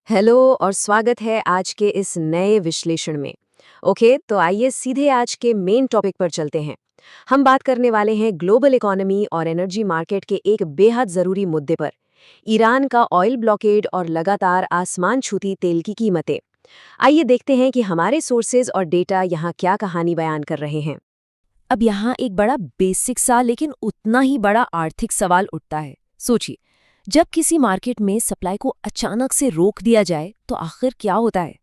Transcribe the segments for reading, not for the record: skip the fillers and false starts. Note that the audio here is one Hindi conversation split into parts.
हेलो और स्वागत है आज के इस नए विश्लेषण में। ओके, तो आइए सीधे आज के मेन टॉपिक पर चलते हैं। हम बात करने वाले हैं ग्लोबल इकोनॉमी और एनर्जी मार्केट के एक बेहद ज़रूरी मुद्दे पर, ईरान का ऑयल ब्लॉकेड और लगातार आसमान छूती तेल की कीमतें। आइए देखते हैं कि हमारे सोर्सेज और डेटा यहाँ क्या कहानी बयान कर रहे हैं। अब यहाँ एक बड़ा बेसिक सा लेकिन उतना ही बड़ा आर्थिक सवाल उठता है। सोचिए, जब किसी मार्केट में सप्लाई को अचानक से रोक दिया जाए तो आखिर क्या होता है।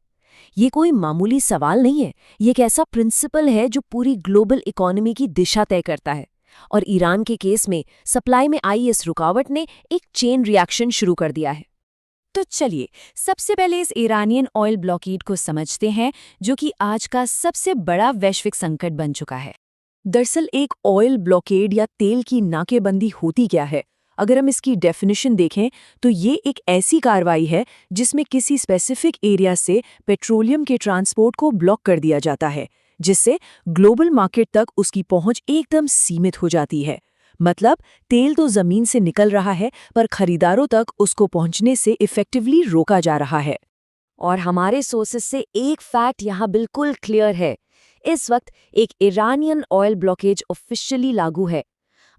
ये कोई मामूली सवाल नहीं है, ये एक ऐसा प्रिंसिपल है जो पूरी ग्लोबल इकोनॉमी की दिशा तय करता है। और ईरान के केस में सप्लाई में आई इस रुकावट ने एक चेन रिएक्शन शुरू कर दिया है। तो चलिए सबसे पहले इस ईरानियन ऑयल ब्लॉकेड को समझते हैं, जो कि आज का सबसे बड़ा वैश्विक संकट बन चुका है। दरअसल एक ऑयल ब्लॉकेड या तेल की नाकेबंदी होती क्या है? अगर हम इसकी डेफिनेशन देखें तो ये एक ऐसी कार्रवाई है जिसमें किसी स्पेसिफिक एरिया से पेट्रोलियम के ट्रांसपोर्ट को ब्लॉक कर दिया जाता है, जिससे ग्लोबल मार्केट तक उसकी पहुंच एकदम सीमित हो जाती है। मतलब तेल तो जमीन से निकल रहा है, पर खरीदारों तक उसको पहुंचने से इफेक्टिवली रोका जा रहा है। और हमारे सोर्सेस से एक फैक्ट यहाँ बिल्कुल क्लियर है। इस वक्त एक ईरानियन ऑयल ब्लॉकेज ऑफिशियली लागू है।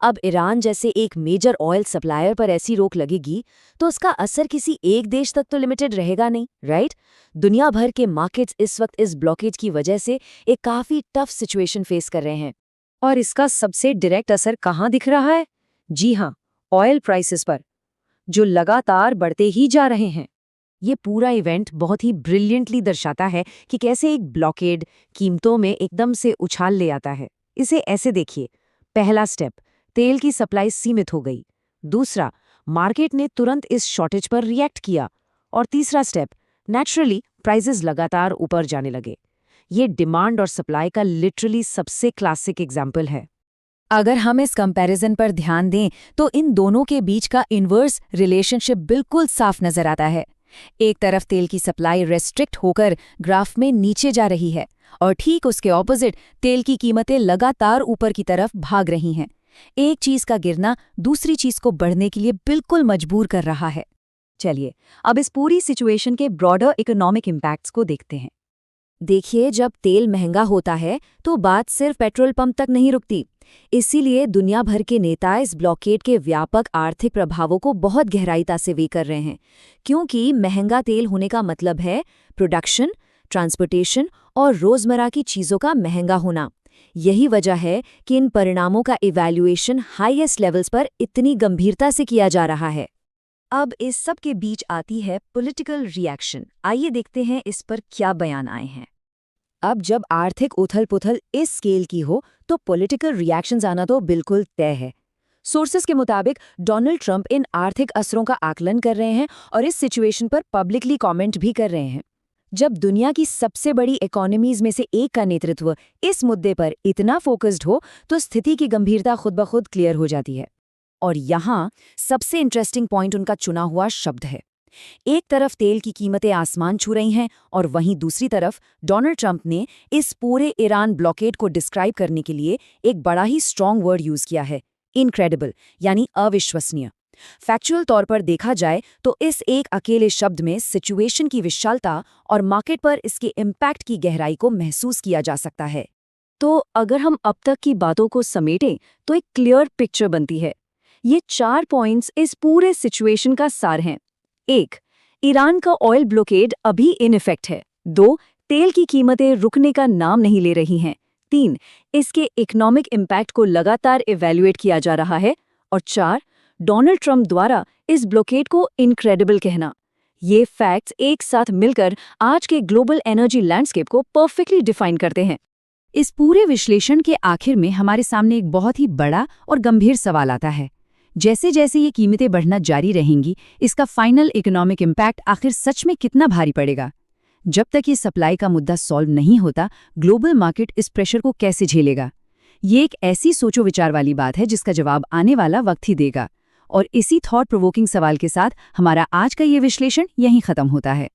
अब ईरान जैसे एक मेजर ऑयल सप्लायर पर ऐसी रोक लगेगी तो उसका असर किसी एक देश तक तो लिमिटेड रहेगा नहीं, राइट? दुनिया भर के मार्केट्स इस वक्त इस ब्लॉकेज की वजह से एक काफ़ी टफ सिचुएशन फेस कर रहे हैं। और इसका सबसे डायरेक्ट असर कहाँ दिख रहा है? जी हाँ, ऑयल प्राइसेस पर, जो लगातार बढ़ते ही जा रहे हैं। ये पूरा इवेंट बहुत ही ब्रिलियंटली दर्शाता है कि कैसे एक ब्लॉकेड कीमतों में एकदम से उछाल ले आता है। इसे ऐसे देखिए, पहला स्टेप, तेल की सप्लाई सीमित हो गई। दूसरा, मार्केट ने तुरंत इस शॉर्टेज पर रिएक्ट किया। और तीसरा स्टेप, नेचुरली प्राइसेस लगातार ऊपर जाने लगे। ये डिमांड और सप्लाई का लिटरली सबसे क्लासिक एग्जाम्पल है। अगर हम इस कंपैरिजन पर ध्यान दें तो इन दोनों के बीच का इन्वर्स रिलेशनशिप बिल्कुल साफ नजर आता है। एक तरफ तेल की सप्लाई रेस्ट्रिक्ट होकर ग्राफ में नीचे जा रही है, और ठीक उसके ऑपोजिट तेल की कीमतें लगातार ऊपर की तरफ भाग रही हैं। एक चीज का गिरना दूसरी चीज को बढ़ने के लिए बिल्कुल मजबूर कर रहा है। चलिए अब इस पूरी सिचुएशन के ब्रॉडर इकोनॉमिक इम्पैक्ट्स को देखते हैं। देखिए, जब तेल महंगा होता है तो बात सिर्फ पेट्रोल पंप तक नहीं रुकती। इसीलिए दुनिया भर के नेता इस ब्लॉकेड के व्यापक आर्थिक प्रभावों को बहुत गहराईता से वे कर रहे हैं, क्योंकि महंगा तेल होने का मतलब है प्रोडक्शन, ट्रांसपोर्टेशन और रोजमर्रा की चीजों का महंगा होना। यही वजह है कि इन परिणामों का इवैल्यूएशन हाईएस्ट लेवल्स पर इतनी गंभीरता से किया जा रहा है। अब इस सब के बीच आती है पॉलिटिकल रिएक्शन। आइए देखते हैं इस पर क्या बयान आए हैं। अब जब आर्थिक उथल-पुथल इस स्केल की हो तो पॉलिटिकल रिएक्शंस आना तो बिल्कुल तय है। सोर्सेस के मुताबिक डोनाल्ड ट्रंप इन आर्थिक असरों का आकलन कर रहे हैं और इस सिचुएशन पर पब्लिकली कमेंट भी कर रहे हैं। जब दुनिया की सबसे बड़ी इकोनॉमीज में से एक का नेतृत्व इस मुद्दे पर इतना फोकस्ड हो तो स्थिति की गंभीरता खुद ब खुद क्लियर हो जाती है। और यहाँ सबसे इंटरेस्टिंग पॉइंट उनका चुना हुआ शब्द है। एक तरफ तेल की कीमतें आसमान छू रही हैं और वहीं दूसरी तरफ डोनाल्ड ट्रंप ने इस पूरे ईरान ब्लॉकेड को डिस्क्राइब करने के लिए एक बड़ा ही स्ट्रॉन्ग वर्ड यूज किया है, इनक्रेडिबल, यानी अविश्वसनीय। फैक्चुअल तौर पर देखा जाए तो इस एक अकेले शब्द में सिचुएशन की विशालता और मार्केट पर इसके इम्पैक्ट की गहराई को महसूस किया जा सकता है। तो अगर हम अब तक की बातों को समेटें तो एक क्लियर पिक्चर बनती है। ये 4 पॉइंट्स इस पूरे सिचुएशन का सार हैं। 1. ईरान का ऑयल ब्लॉकेड अभी इन इफेक्ट है। 2. तेल की कीमतें रुकने का नाम नहीं ले रही हैं। 3. इसके इकोनॉमिक इम्पैक्ट को लगातार इवैल्यूएट किया जा रहा है। और 4. डोनाल्ड ट्रंप द्वारा इस ब्लॉकेड को इनक्रेडिबल कहना। ये फैक्ट्स एक साथ मिलकर आज के ग्लोबल एनर्जी लैंडस्केप को परफेक्टली डिफाइन करते हैं। इस पूरे विश्लेषण के आखिर में हमारे सामने एक बहुत ही बड़ा और गंभीर सवाल आता है। जैसे जैसे ये कीमतें बढ़ना जारी रहेंगी, इसका फाइनल इकोनॉमिक इम्पैक्ट आखिर सच में कितना भारी पड़ेगा? जब तक ये सप्लाई का मुद्दा सॉल्व नहीं होता, ग्लोबल मार्केट इस प्रेशर को कैसे झेलेगा? ये एक ऐसी सोचो विचार वाली बात है जिसका जवाब आने वाला वक्त ही देगा। और इसी थॉट प्रोवोकिंग सवाल के साथ हमारा आज का ये विश्लेषण यहीं खत्म होता है।